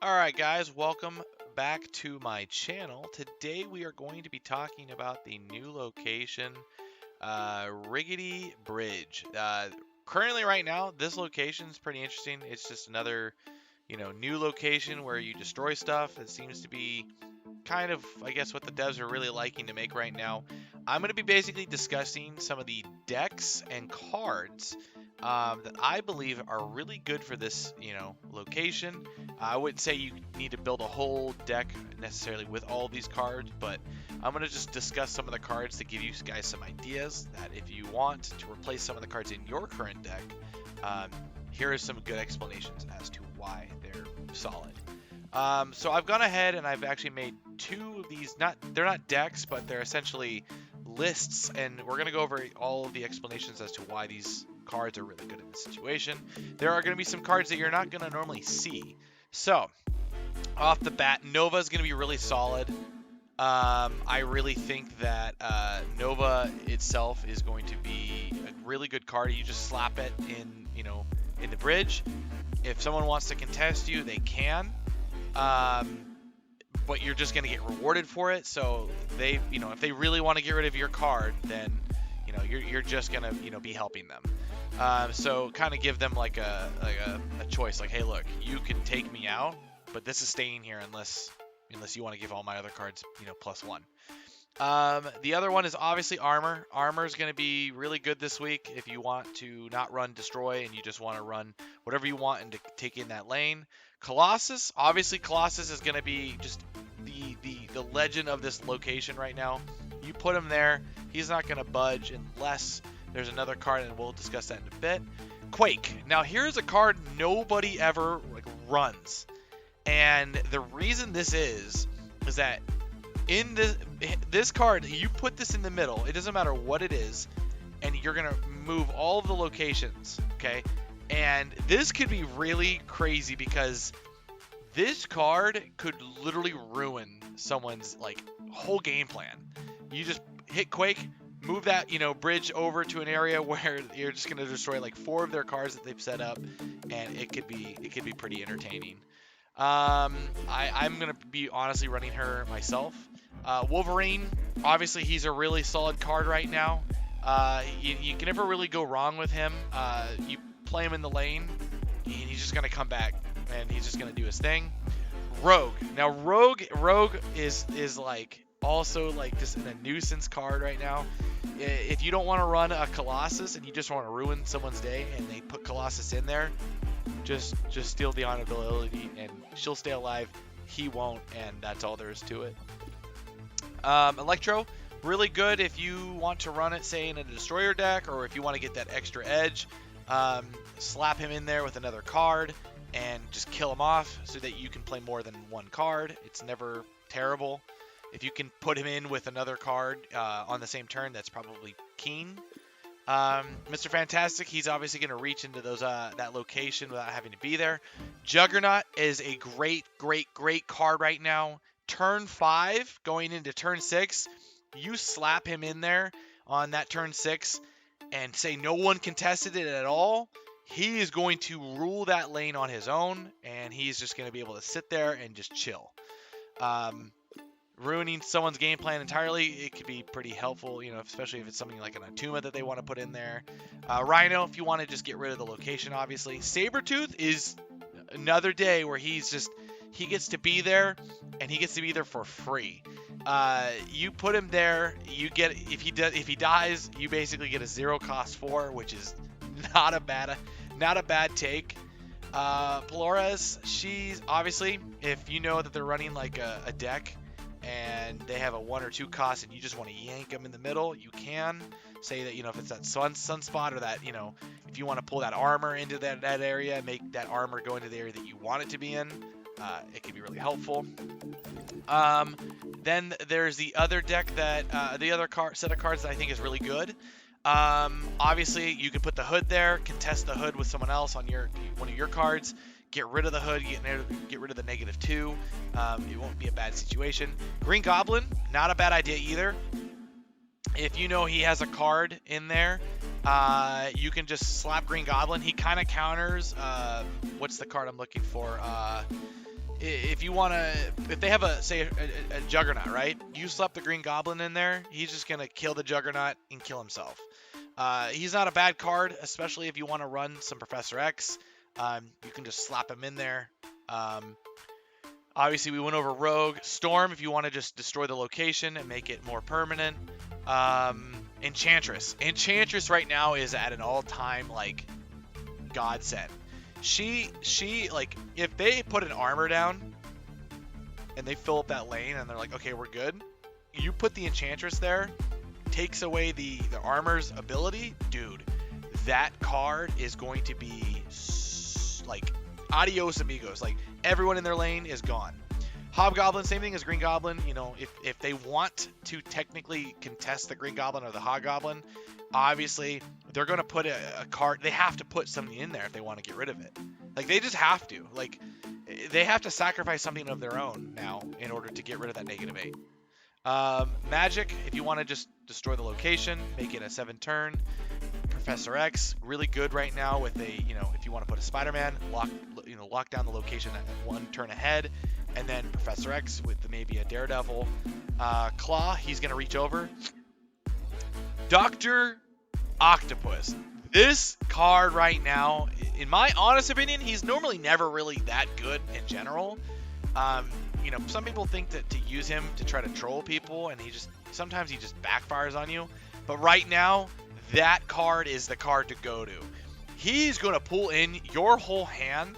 Alright guys, welcome back to my channel. Today we are going to be talking about the new location, Rickety Bridge. Currently right now, this location is pretty interesting. It's just another, new location where you destroy stuff. It seems to be kind of, I guess, what the devs are really liking to make right now. I'm going to be basically discussing some of the decks and cards that I believe are really good for this, location. I wouldn't say you need to build a whole deck necessarily with all these cards, but I'm going to just discuss some of the cards to give you guys some ideas that if you want to replace some of the cards in your current deck, here are some good explanations as to why they're solid. So I've gone ahead and I've actually made two of these. They're not decks, but they're essentially lists, and we're going to go over all of the explanations as to why these cards are really good in this situation. There are going to be some cards that you're not going to normally see. So off the bat, Nova is going to be really solid. I really think that Nova itself is going to be a really good card. You just slap it in, in the bridge. If someone wants to contest you, they can. But you're just going to get rewarded for it. So they, if they really want to get rid of your card, then, you're just going to, be helping them. So kind of give them like a choice, like, hey, look, you can take me out, but this is staying here unless you want to give all my other cards, +1. The other one is obviously armor. Armor is going to be really good this week if you want to not run destroy and you just want to run whatever you want and to take in that lane. Colossus, obviously Colossus is going to be just the legend of this location right now. You put him there, he's not going to budge unless there's another card, and we'll discuss that in a bit. Quake. Now here's a card nobody ever runs, and the reason this is that in this card, you put this in the middle. It doesn't matter what it is, and you're gonna move all of the locations. Okay, and this could be really crazy because this card could literally ruin someone's whole game plan. You just hit Quake, move that bridge over to an area where you're just gonna destroy 4 of their cards that they've set up, and it could be pretty entertaining. I'm gonna be honestly running her myself. Wolverine, obviously he's a really solid card right now. You can never really go wrong with him. You play him in the lane, and he's just gonna come back, and he's just gonna do his thing. Rogue. Now Rogue is also just a nuisance card right now. If you don't want to run a Colossus and you just want to ruin someone's day, and they put Colossus in there, just steal the honorability and she'll stay alive, he won't, and that's all there is to it. Electro, really good if you want to run it, say, in a destroyer deck, or if you want to get that extra edge. Slap him in there with another card and just kill him off so that you can play more than one card. It's never terrible. If you can put him in with another card on the same turn, that's probably keen. Mr. Fantastic, he's obviously going to reach into that location without having to be there. Juggernaut is a great card right now. Turn 5, going into turn 6, you slap him in there on that turn 6 and say no one contested it at all. He is going to rule that lane on his own, and he's just going to be able to sit there and just chill. Ruining someone's game plan entirely, it could be pretty helpful, especially if it's something like an Atuma that they want to put in there. Rhino, if you want to just get rid of the location, obviously. Sabretooth is another day where he gets to be there, and he gets to be there for free. You put him there, you get, if he dies, you basically get a 0 cost 4, which is not a bad take. Pelores, she's obviously, if you know that they're running a deck and they have a 1 or 2 cost and you just want to yank them in the middle, you can say that, if it's that sunspot, or that, if you want to pull that armor into that area, make that armor go into the area that you want it to be in, it can be really helpful. Then there's the other deck that the other set of cards that I think is really good. Obviously you can put the hood there, contest the hood with someone else on one of your cards, get rid of the hood, get rid of the -2. It won't be a bad situation. Green Goblin, not a bad idea either. If you know he has a card in there, you can just slap Green Goblin. He kind of counters, what's the card I'm looking for? if you want to, if they have a Juggernaut, right? You slap the Green Goblin in there, he's just gonna kill the Juggernaut and kill himself. He's not a bad card, especially if you want to run some Professor X. You can just slap him in there. Obviously, we went over Rogue. Storm, if you want to just destroy the location and make it more permanent. Enchantress. Enchantress right now is at an all-time, like, godsend. She, like, if they put an armor down and they fill up that lane and they're like, okay, we're good, you put the Enchantress there, takes away the armor's ability, dude, that card is going to be, like, adios amigos. Like, everyone in their lane is gone. Hobgoblin, same thing as Green Goblin. You know, if they want to technically contest the Green Goblin or the Hobgoblin, obviously they're going to put a card. They have to put something in there if they want to get rid of it. Like, they just have to. Like, they have to sacrifice something of their own now in order to get rid of that -8. Magic, if you want to just destroy the location, make it a 7-turn. Professor X, really good right now with a, you know, if you want to put a Spider-Man, lock down the location at 1 turn ahead, and then Professor X with maybe a Daredevil. Claw, he's going to reach over. Dr. Octopus. This card right now, in my honest opinion, he's normally never really that good in general. You know, some people think that to use him to try to troll people, and sometimes he just backfires on you. But right now, that card is the card to go to. He's going to pull in your whole hand,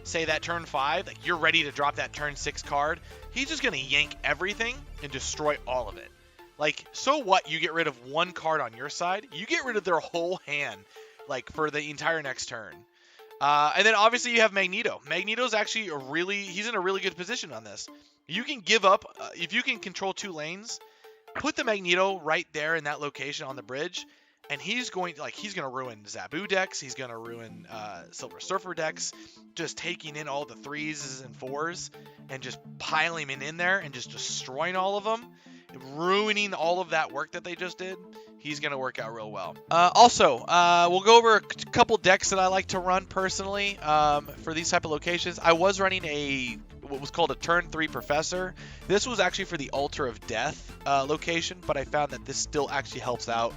say that turn 5, like you're ready to drop that turn 6 card. He's just going to yank everything and destroy all of it. Like, so what? You get rid of one card on your side, you get rid of their whole hand, like, for the entire next turn. And then obviously you have Magneto. Magneto's actually he's in a really good position on this. You can give up, if you can control 2 lanes, put the Magneto right there in that location on the bridge, and he's going to ruin Zabu decks. He's going to ruin Silver Surfer decks, just taking in all the 3s and 4s and just piling them in there and just destroying all of them, ruining all of that work that they just did. He's going to work out real well. Also, we'll go over a couple decks that I like to run personally for these type of locations. I was running what was called a turn 3 Professor. This was actually for the Altar of Death location, but I found that this still actually helps out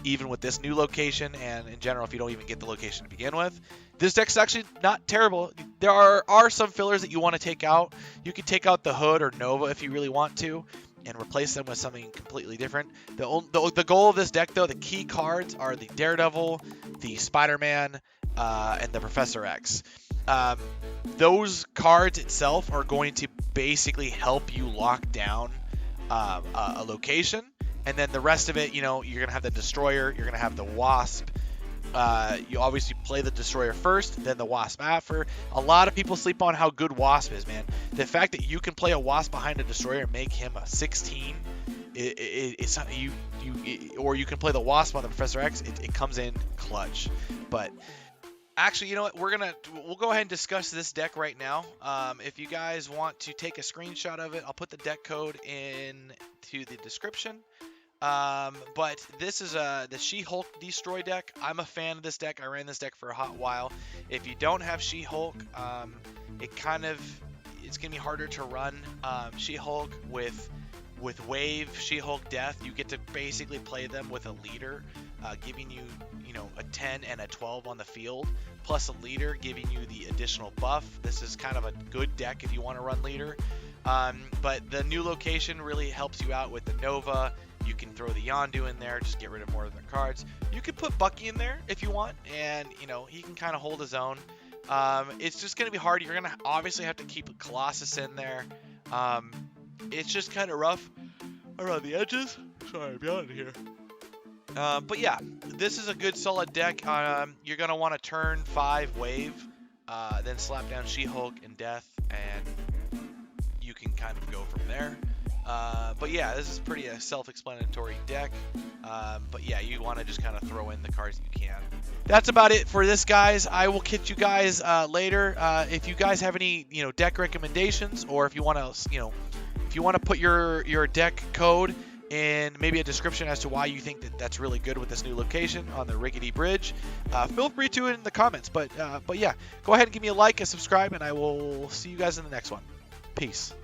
even with this new location, and in general if you don't even get the location to begin with. This deck's actually not terrible. There are some fillers that you want to take out. You can take out the Hood or Nova if you really want to, and replace them with something completely different. The goal of this deck, though, the key cards are the Daredevil, the Spider-Man, and the Professor X. Those cards itself are going to basically help you lock down a location. And then the rest of it, you know, you're going to have the Destroyer, you're going to have the Wasp. You obviously play the Destroyer first, then the Wasp after. A lot of people sleep on how good Wasp is, man. The fact that you can play a Wasp behind a Destroyer and make him a 16, or you can play the Wasp on the Professor X, it comes in clutch. But actually, you know what? We'll go ahead and discuss this deck right now. If you guys want to take a screenshot of it, I'll put the deck code into the description. But this is the She-Hulk Destroy deck. I'm a fan of this deck. I ran this deck for a hot while. If you don't have She-Hulk, it's gonna be harder to run She-Hulk with Wave, She-Hulk Death. You get to basically play them with a leader, giving you a 10 and a 12 on the field, plus a leader giving you the additional buff. This is kind of a good deck if you want to run leader. But the new location really helps you out with the Nova. You can throw the Yondu in there, just get rid of more of their cards. You could put Bucky in there if you want, and he can kind of hold his own. It's just going to be hard. You're going to obviously have to keep Colossus in there. It's just kind of rough around the edges. Sorry, I'm yawning here. But yeah, this is a good solid deck. You're going to want to turn 5 Wave, then slap down She-Hulk and Death, and you can kind of go from there. But yeah, this is pretty a self-explanatory deck. But yeah, you want to just kind of throw in the cards you can. That's about it for this, guys. I will catch you guys later. If you guys have any deck recommendations, or if you want to put your deck code in maybe a description as to why you think that's really good with this new location on the Rickety Bridge, feel free to it in the comments. But yeah, go ahead and give me a like, a subscribe, and I will see you guys in the next one. Peace.